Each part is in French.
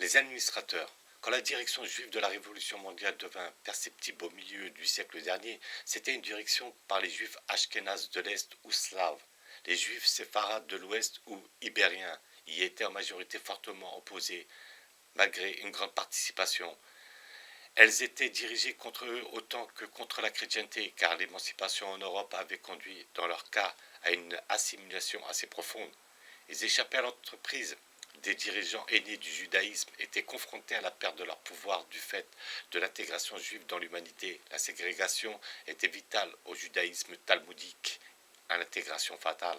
Les administrateurs. Quand la direction juive de la Révolution mondiale devint perceptible au milieu du siècle dernier, c'était une direction par les juifs ashkénazes de l'Est ou slaves. Les juifs séfarades de l'Ouest ou ibériens y étaient en majorité fortement opposés, malgré une grande participation. Elles étaient dirigées contre eux autant que contre la chrétienté, car l'émancipation en Europe avait conduit, dans leur cas, à une assimilation assez profonde. Ils échappaient à l'entreprise. Des dirigeants aînés du judaïsme étaient confrontés à la perte de leur pouvoir du fait de l'intégration juive dans l'humanité. La ségrégation était vitale au judaïsme talmudique, à l'intégration fatale.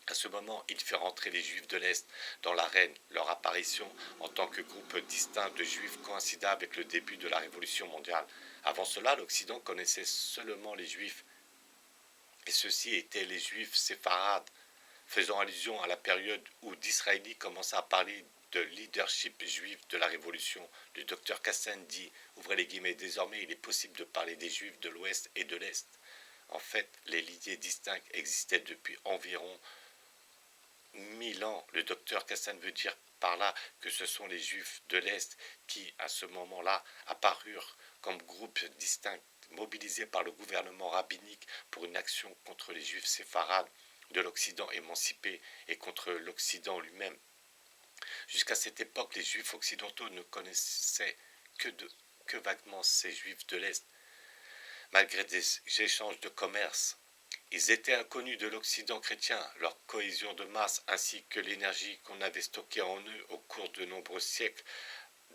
À ce moment, il fait rentrer les Juifs de l'Est dans l'arène. Leur apparition en tant que groupe distinct de Juifs coïncida avec le début de la Révolution mondiale. Avant cela, l'Occident connaissait seulement les Juifs, et ceux-ci étaient les Juifs séfarades, faisant allusion à la période où d'Israélites commença à parler de leadership juif de la Révolution. Le docteur Kassan dit, ouvrez les guillemets, désormais il est possible de parler des Juifs de l'Ouest et de l'Est. En fait, les lignées distinctes existaient depuis environ 1000 ans. Le docteur Kassan veut dire par là que ce sont les Juifs de l'Est qui, à ce moment-là, apparurent comme groupe distinct, mobilisés par le gouvernement rabbinique pour une action contre les Juifs séfarades de l'Occident émancipé et contre l'Occident lui-même. Jusqu'à cette époque, les Juifs occidentaux ne connaissaient que vaguement ces Juifs de l'Est, malgré des échanges de commerce. Ils étaient inconnus de l'Occident chrétien, leur cohésion de masse ainsi que l'énergie qu'on avait stockée en eux au cours de nombreux siècles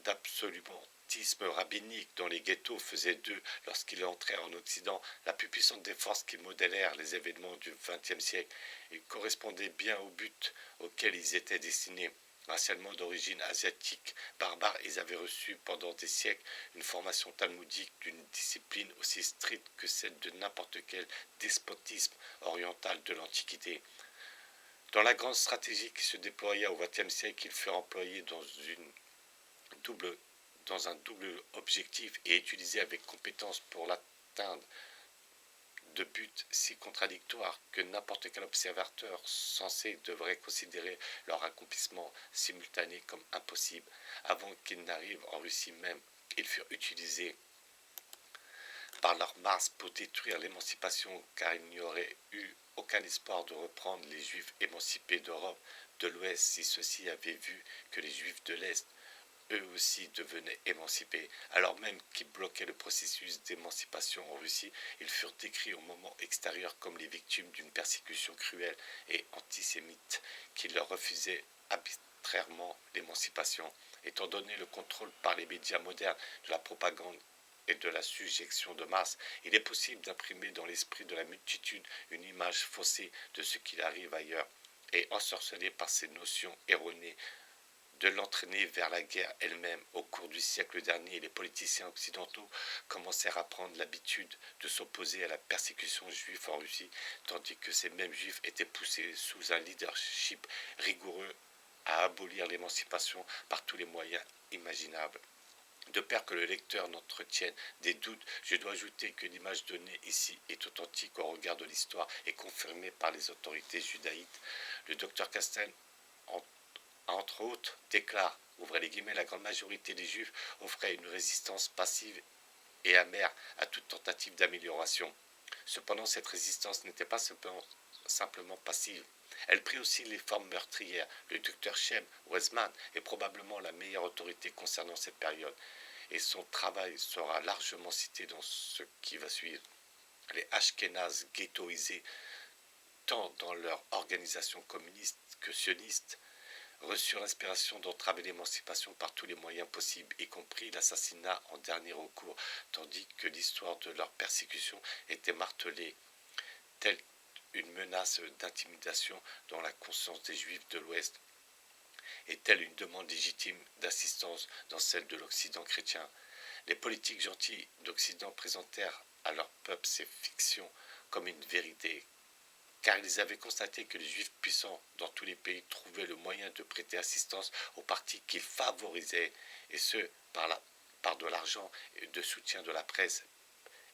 d'absolutisme rabbinique dans les ghettos faisait d'eux, lorsqu'ils entrèrent en Occident, la plus puissante des forces qui modélèrent les événements du XXe siècle. Ils correspondaient bien au but auquel ils étaient destinés. Racialement d'origine asiatique, barbares, ils avaient reçu pendant des siècles une formation talmudique d'une discipline aussi stricte que celle de n'importe quel despotisme oriental de l'Antiquité. Dans la grande stratégie qui se déploya au XXe siècle, ils furent employés dans un double objectif et utilisés avec compétence pour l'atteindre de buts si contradictoires que n'importe quel observateur sensé devrait considérer leur accomplissement simultané comme impossible. Avant qu'ils n'arrivent en Russie même, ils furent utilisés par leur masse pour détruire l'émancipation, car il n'y aurait eu aucun espoir de reprendre les Juifs émancipés d'Europe de l'Ouest si ceux-ci avaient vu que les Juifs de l'Est eux aussi devenaient émancipés. Alors même qu'ils bloquaient le processus d'émancipation en Russie, ils furent décrits au moment extérieur comme les victimes d'une persécution cruelle et antisémite qui leur refusait arbitrairement l'émancipation. Étant donné le contrôle par les médias modernes de la propagande et de la suggestion de masse, il est possible d'imprimer dans l'esprit de la multitude une image faussée de ce qu'il arrive ailleurs, et ensorcelé par ces notions erronées, de l'entraîner vers la guerre elle-même. Au cours du siècle dernier, les politiciens occidentaux commencèrent à prendre l'habitude de s'opposer à la persécution juive en Russie, tandis que ces mêmes juifs étaient poussés sous un leadership rigoureux à abolir l'émancipation par tous les moyens imaginables. De peur que le lecteur n'entretienne des doutes, je dois ajouter que l'image donnée ici est authentique au regard de l'histoire et confirmée par les autorités judaïtes. Le docteur Castel entre autres, déclare, ouvrez les guillemets, la grande majorité des Juifs offraient une résistance passive et amère à toute tentative d'amélioration. Cependant, cette résistance n'était pas simplement passive. Elle prit aussi les formes meurtrières. Le docteur Shem Weizmann est probablement la meilleure autorité concernant cette période, et son travail sera largement cité dans ce qui va suivre. Les Ashkénazes ghettoisés, tant dans leur organisation communiste que sioniste, reçurent l'inspiration d'entraver l'émancipation par tous les moyens possibles, y compris l'assassinat en dernier recours, tandis que l'histoire de leur persécution était martelée, telle une menace d'intimidation dans la conscience des Juifs de l'Ouest, et telle une demande légitime d'assistance dans celle de l'Occident chrétien. Les politiques gentils d'Occident présentèrent à leur peuple ces fictions comme une vérité, car ils avaient constaté que les Juifs puissants dans tous les pays trouvaient le moyen de prêter assistance aux partis qu'ils favorisaient, et ce, par de l'argent et de soutien de la presse,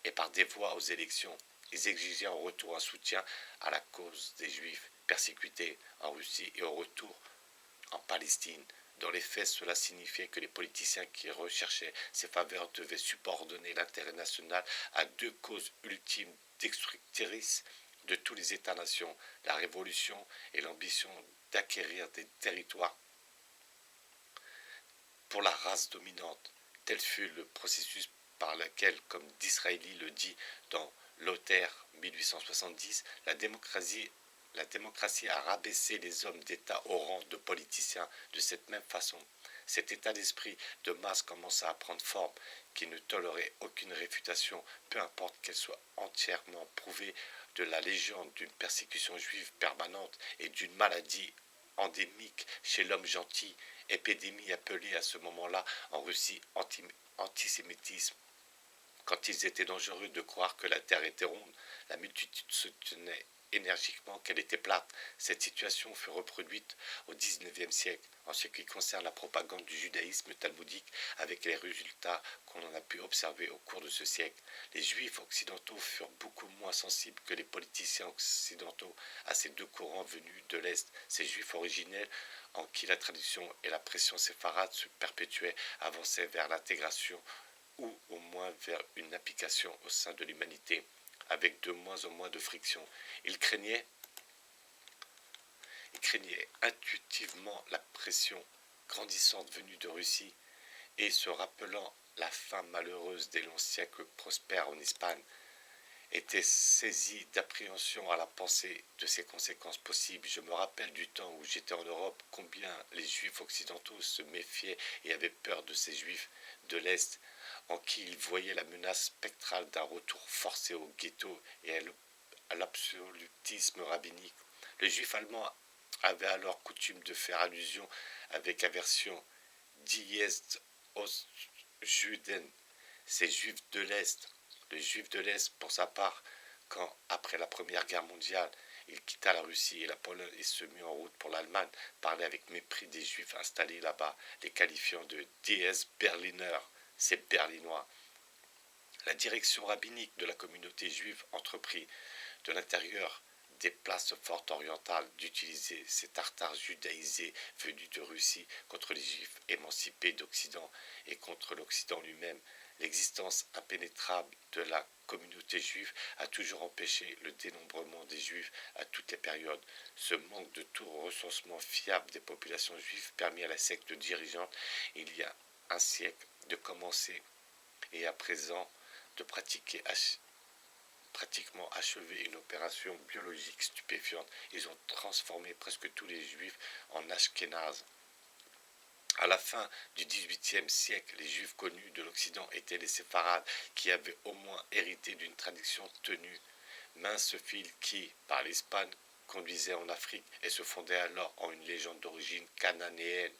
et par des voix aux élections. Ils exigeaient en retour un soutien à la cause des Juifs persécutés en Russie et au retour en Palestine. Dans les faits, cela signifiait que les politiciens qui recherchaient ces faveurs devaient subordonner l'intérêt national à deux causes ultimes destructrices de tous les États-nations, la révolution et l'ambition d'acquérir des territoires pour la race dominante. Tel fut le processus par lequel, comme Disraeli le dit dans Lothaire 1870, la démocratie a rabaissé les hommes d'État au rang de politiciens de cette même façon. Cet état d'esprit de masse commença à prendre forme, qui ne tolérait aucune réfutation, peu importe qu'elle soit entièrement prouvée, de la légende d'une persécution juive permanente et d'une maladie endémique chez l'homme gentil, épidémie appelée à ce moment-là en Russie antisémitisme. Quand il était dangereux de croire que la terre était ronde, la multitude soutenait énergiquement qu'elle était plate. Cette situation fut reproduite au XIXe siècle en ce qui concerne la propagande du judaïsme talmudique, avec les résultats qu'on en a pu observer au cours de ce siècle. Les juifs occidentaux furent beaucoup moins sensibles que les politiciens occidentaux à ces deux courants venus de l'Est. Ces juifs originels, en qui la tradition et la pression séfarade se perpétuaient, avançaient vers l'intégration ou au moins vers une application au sein de l'humanité, avec de moins en moins de friction. Il craignait intuitivement la pression grandissante venue de Russie et, se rappelant la fin malheureuse des longs siècles prospères en Espagne, était saisi d'appréhension à la pensée de ses conséquences possibles. Je me rappelle du temps où j'étais en Europe, combien les Juifs occidentaux se méfiaient et avaient peur de ces Juifs de l'Est, en qui ils voyaient la menace spectrale d'un retour forcé au ghetto et à l'absolutisme rabbinique. Le Juif allemand avait alors coutume de faire allusion avec aversion « Die est Ostjuden », ces Juifs de l'Est. Le Juif de l'Est, pour sa part, quand, après la Première Guerre mondiale, il quitta la Russie et la Pologne et se mit en route pour l'Allemagne, parlait avec mépris des Juifs installés là-bas, les qualifiant de « DS Berliner », ces Berlinois. La direction rabbinique de la communauté juive entreprit, de l'intérieur des places fortes orientales, d'utiliser ces tartares judaïsés venus de Russie contre les Juifs émancipés d'Occident et contre l'Occident lui-même. L'existence impénétrable de la communauté juive a toujours empêché le dénombrement des Juifs à toutes les périodes. Ce manque de tout recensement fiable des populations juives permit à la secte dirigeante, il y a un siècle, de commencer et à présent de pratiquement achevé une opération biologique stupéfiante. Ils ont transformé presque tous les Juifs en Ashkénazes. À la fin du XVIIIe siècle, les Juifs connus de l'Occident étaient les séfarades, qui avaient au moins hérité d'une tradition tenue. Mince fil qui, par l'Espagne, conduisait en Afrique et se fondait alors en une légende d'origine cananéenne.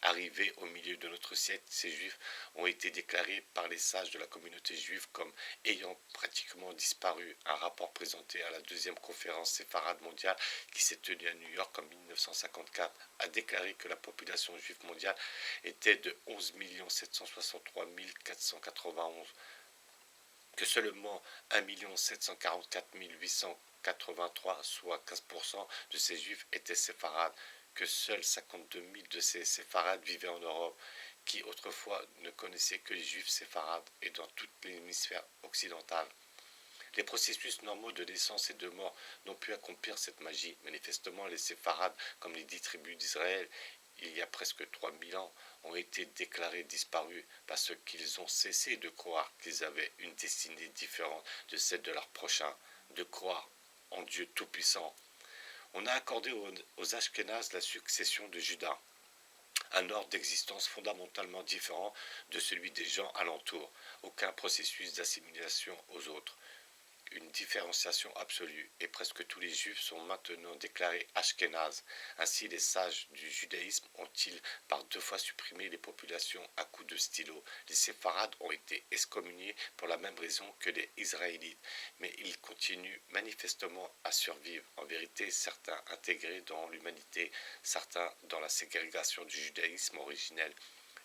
Arrivés au milieu de notre siècle, ces Juifs ont été déclarés par les sages de la communauté juive comme ayant pratiquement disparu. Un rapport présenté à la deuxième conférence séfarade mondiale qui s'est tenue à New York en 1954 a déclaré que la population juive mondiale était de 11 763 491, que seulement 1 744 883, soit 15% de ces Juifs étaient séfarades, que seuls 52 000 de ces séfarades vivaient en Europe, qui autrefois ne connaissaient que les Juifs séfarades et dans tout l'hémisphère occidental. Les processus normaux de naissance et de mort n'ont pu accomplir cette magie. Manifestement, les séfarades, comme les 10 tribus d'Israël, il y a presque 3000 ans, ont été déclarés disparus parce qu'ils ont cessé de croire qu'ils avaient une destinée différente de celle de leurs prochains, de croire en Dieu Tout-Puissant. On a accordé aux Ashkénazes la succession de Juda, un ordre d'existence fondamentalement différent de celui des gens alentours, aucun processus d'assimilation aux autres, une différenciation absolue, et presque tous les Juifs sont maintenant déclarés Ashkénazes. Ainsi, les sages du judaïsme ont-ils par 2 fois supprimé les populations à coups de stylo. Les séfarades ont été excommuniés pour la même raison que les Israélites, mais ils continuent manifestement à survivre. En vérité, certains intégrés dans l'humanité, certains dans la ségrégation du judaïsme originel.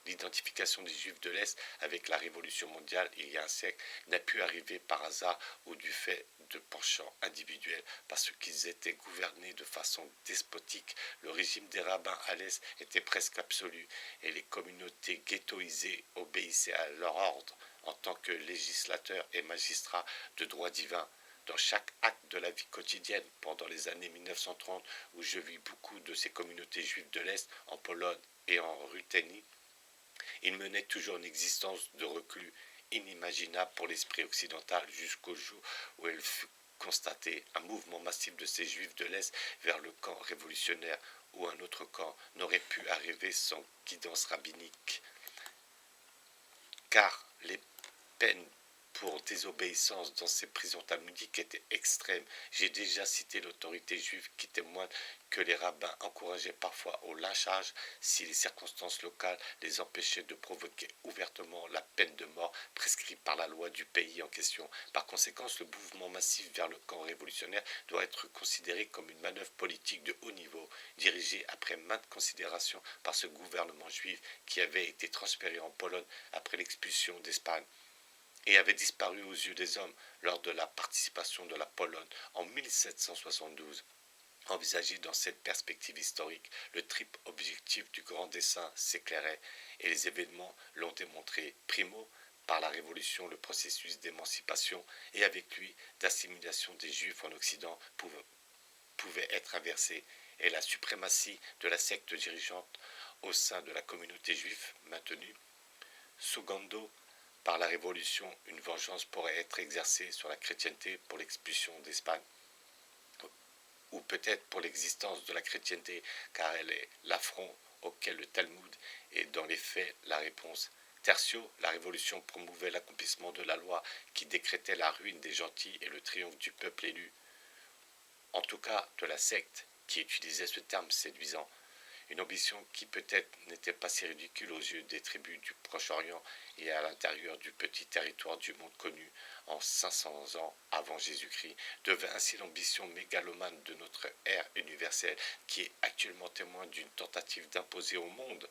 L'identification des Juifs de l'Est avec la Révolution mondiale il y a un siècle n'a pu arriver par hasard ou du fait de penchants individuels parce qu'ils étaient gouvernés de façon despotique. Le régime des rabbins à l'Est était presque absolu et les communautés ghettoisées obéissaient à leur ordre en tant que législateurs et magistrats de droit divin. Dans chaque acte de la vie quotidienne, pendant les années 1930, où je vis beaucoup de ces communautés juives de l'Est, en Pologne et en Ruthénie, il menait toujours une existence de reclus inimaginable pour l'esprit occidental jusqu'au jour où il fut constaté un mouvement massif de ces juifs de l'Est vers le camp révolutionnaire où un autre camp n'aurait pu arriver sans guidance rabbinique. Car les peines pour désobéissance dans ces prisons talmudiques étaient extrêmes. J'ai déjà cité l'autorité juive qui témoigne que les rabbins encourageaient parfois au lynchage si les circonstances locales les empêchaient de provoquer ouvertement la peine de mort prescrite par la loi du pays en question. Par conséquent, le mouvement massif vers le camp révolutionnaire doit être considéré comme une manœuvre politique de haut niveau, dirigée après maintes considérations par ce gouvernement juif qui avait été transféré en Pologne après l'expulsion d'Espagne et avait disparu aux yeux des hommes lors de la participation de la Pologne en 1772. Envisagé dans cette perspective historique, le triple objectif du grand dessein s'éclairait et les événements l'ont démontré. Primo, par la Révolution, le processus d'émancipation et avec lui d'assimilation des Juifs en Occident pouvait être inversé et la suprématie de la secte dirigeante au sein de la communauté juive maintenue. Secondo, par la Révolution, une vengeance pourrait être exercée sur la chrétienté pour l'expulsion d'Espagne, ou peut-être pour l'existence de la chrétienté, car elle est l'affront auquel le Talmud est dans les faits la réponse. Tertio, la Révolution promouvait l'accomplissement de la loi qui décrétait la ruine des gentils et le triomphe du peuple élu, en tout cas de la secte qui utilisait ce terme séduisant. Une ambition qui peut-être n'était pas si ridicule aux yeux des tribus du Proche-Orient et à l'intérieur du petit territoire du monde connu en 500 ans avant Jésus-Christ, devint ainsi l'ambition mégalomane de notre ère universelle qui est actuellement témoin d'une tentative d'imposer au monde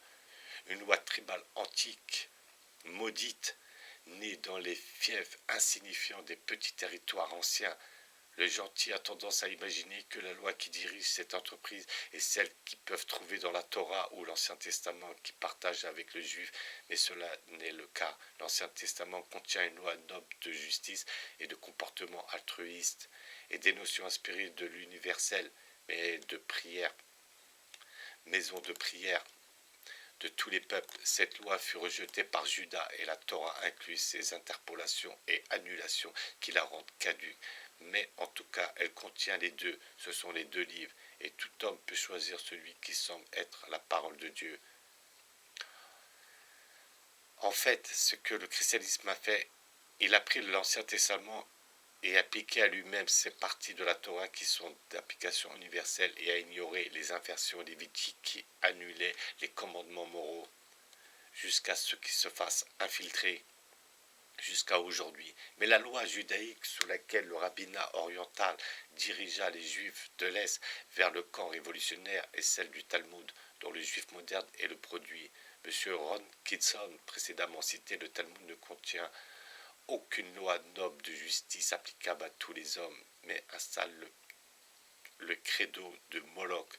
une loi tribale antique, maudite, née dans les fiefs insignifiants des petits territoires anciens. Le gentil a tendance à imaginer que la loi qui dirige cette entreprise est celle qu'ils peuvent trouver dans la Torah ou l'Ancien Testament qui partagent avec le juif, mais cela n'est le cas. L'Ancien Testament contient une loi noble de justice et de comportement altruiste et des notions inspirées de l'universel, mais de prière, maison de prière de tous les peuples. Cette loi fut rejetée par Judas et la Torah inclut ses interpolations et annulations qui la rendent caduque. Mais en tout cas, elle contient les deux. Ce sont les deux livres. Et tout homme peut choisir celui qui semble être la parole de Dieu. En fait, ce que le christianisme a fait, il a pris l'Ancien Testament et appliqué à lui-même ces parties de la Torah qui sont d'application universelle et a ignoré les inversions lévitiques qui annulaient les commandements moraux jusqu'à ce qu'ils se fassent infiltrer jusqu'à aujourd'hui. Mais la loi judaïque sous laquelle le rabbinat oriental dirigea les juifs de l'Est vers le camp révolutionnaire est celle du Talmud, dont le juif moderne est le produit. M. Ron Kitson, précédemment cité, le Talmud ne contient aucune loi noble de justice applicable à tous les hommes, mais installe le credo de Moloch,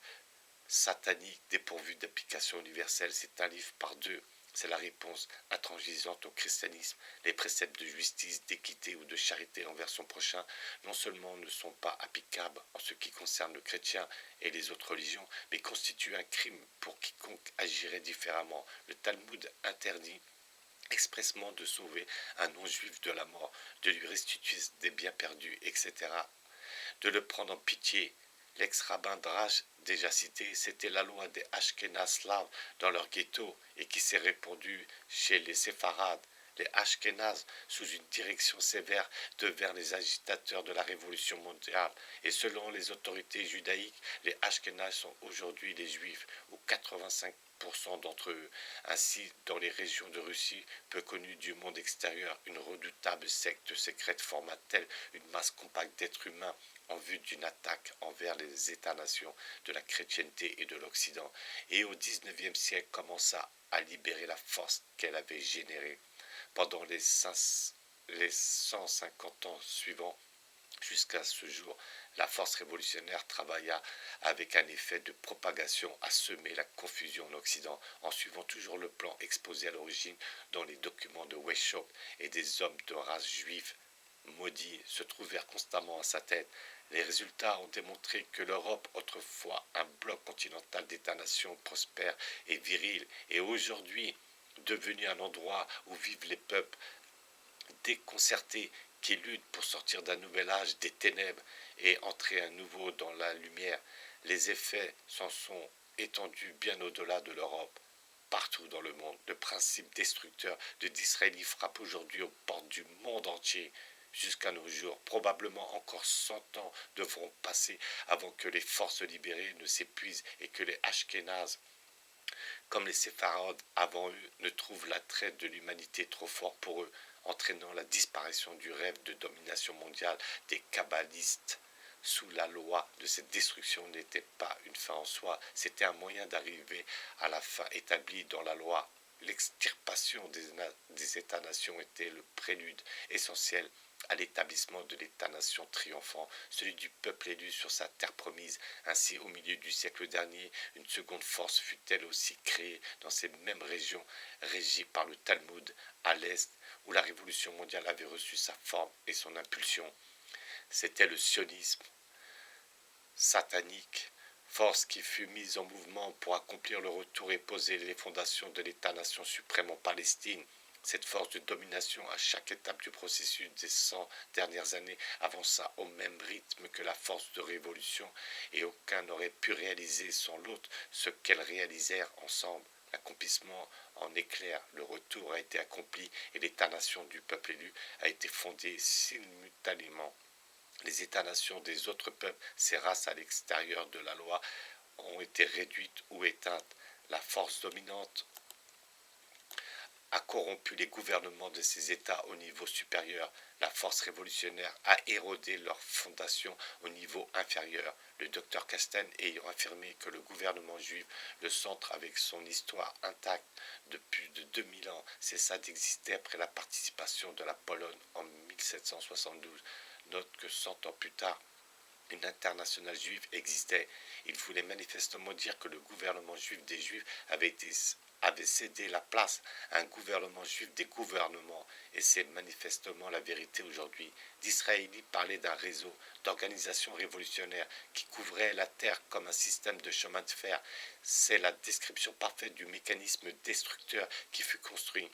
satanique dépourvu d'application universelle. C'est un livre par deux. C'est la réponse intransigeante au christianisme. Les préceptes de justice, d'équité ou de charité envers son prochain non seulement ne sont pas applicables en ce qui concerne le chrétien et les autres religions, mais constituent un crime pour quiconque agirait différemment. Le Talmud interdit expressement de sauver un non-juif de la mort, de lui restituer des biens perdus, etc., de le prendre en pitié. L'ex-rabbin Drach, déjà cité, c'était la loi des Ashkénazes slaves dans leur ghetto et qui s'est répandue chez les séfarades. Les Ashkénazes, sous une direction sévère, devinrent les agitateurs de la Révolution mondiale. Et selon les autorités judaïques, les Ashkénazes sont aujourd'hui les Juifs, ou 85% d'entre eux. Ainsi, dans les régions de Russie, peu connues du monde extérieur, une redoutable secte secrète forma-t-elle une masse compacte d'êtres humains en vue d'une attaque envers les États-nations de la chrétienté et de l'Occident, et au XIXe siècle commença à libérer la force qu'elle avait générée. Pendant les 150 ans suivants, jusqu'à ce jour, la force révolutionnaire travailla avec un effet de propagation à semer la confusion en Occident, en suivant toujours le plan exposé à l'origine dans les documents de Weishaupt, et des hommes de race juive maudits se trouvèrent constamment à sa tête. Les résultats ont démontré que l'Europe, autrefois un bloc continental d'États-nations prospères et virils, est aujourd'hui devenu un endroit où vivent les peuples déconcertés qui luttent pour sortir d'un nouvel âge des ténèbres et entrer à nouveau dans la lumière. Les effets s'en sont étendus bien au-delà de l'Europe. Partout dans le monde, le principe destructeur de Disraeli frappe aujourd'hui aux portes du monde entier. Jusqu'à nos jours, probablement encore 100 ans devront passer avant que les forces libérées ne s'épuisent et que les Ashkénazes, comme les Séfarades avant eux, ne trouvent l'attrait de l'humanité trop fort pour eux, entraînant la disparition du rêve de domination mondiale des kabbalistes. Sous la loi de cette destruction n'était pas une fin en soi, c'était un moyen d'arriver à la fin établie dans la loi. L'extirpation des États-nations était le prélude essentiel à l'établissement de l'État-nation triomphant, celui du peuple élu sur sa terre promise. Ainsi, au milieu du siècle dernier, une seconde force fut elle aussi créée dans ces mêmes régions, régies par le Talmud, à l'Est, où la révolution mondiale avait reçu sa forme et son impulsion. C'était le sionisme satanique, force qui fut mise en mouvement pour accomplir le retour et poser les fondations de l'État-nation suprême en Palestine. Cette force de domination à chaque étape du processus des 100 dernières années avança au même rythme que la force de révolution, et aucun n'aurait pu réaliser sans l'autre ce qu'elles réalisèrent ensemble. L'accomplissement en éclair, le retour a été accompli et l'État-nation du peuple élu a été fondé simultanément. Les États-nations des autres peuples, ces races à l'extérieur de la loi, ont été réduites ou éteintes. La force dominante a corrompu les gouvernements de ces États au niveau supérieur. La force révolutionnaire a érodé leurs fondations au niveau inférieur. Le docteur Castaing ayant affirmé que le gouvernement juif, le centre avec son histoire intacte de plus de 2000 ans, cessa d'exister après la participation de la Pologne en 1772, note que 100 ans plus tard, une internationale juive existait. Il voulait manifestement dire que le gouvernement juif des Juifs avait cédé la place à un gouvernement juif des gouvernements, et c'est manifestement la vérité aujourd'hui. Disraeli parlait d'un réseau d'organisations révolutionnaires qui couvrait la terre comme un système de chemin de fer. C'est la description parfaite du mécanisme destructeur qui fut construit.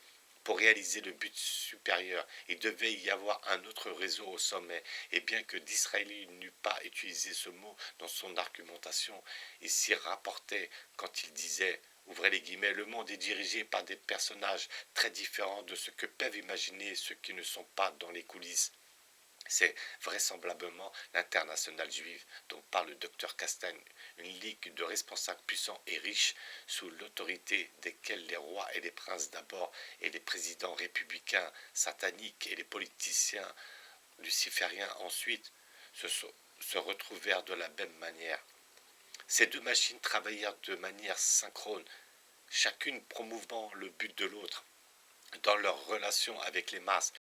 Pour réaliser le but supérieur, il devait y avoir un autre réseau au sommet, et bien que Disraeli n'eût pas utilisé ce mot dans son argumentation, il s'y rapportait quand il disait, ouvrez les guillemets, le monde est dirigé par des personnages très différents de ce que peuvent imaginer ceux qui ne sont pas dans les coulisses. C'est vraisemblablement l'internationale juive dont parle le docteur Castaing, une ligue de responsables puissants et riches sous l'autorité desquels les rois et les princes d'abord et les présidents républicains sataniques et les politiciens lucifériens ensuite se retrouvèrent de la même manière. Ces deux machines travaillèrent de manière synchrone, chacune promouvant le but de l'autre. Dans leur relation avec les masses,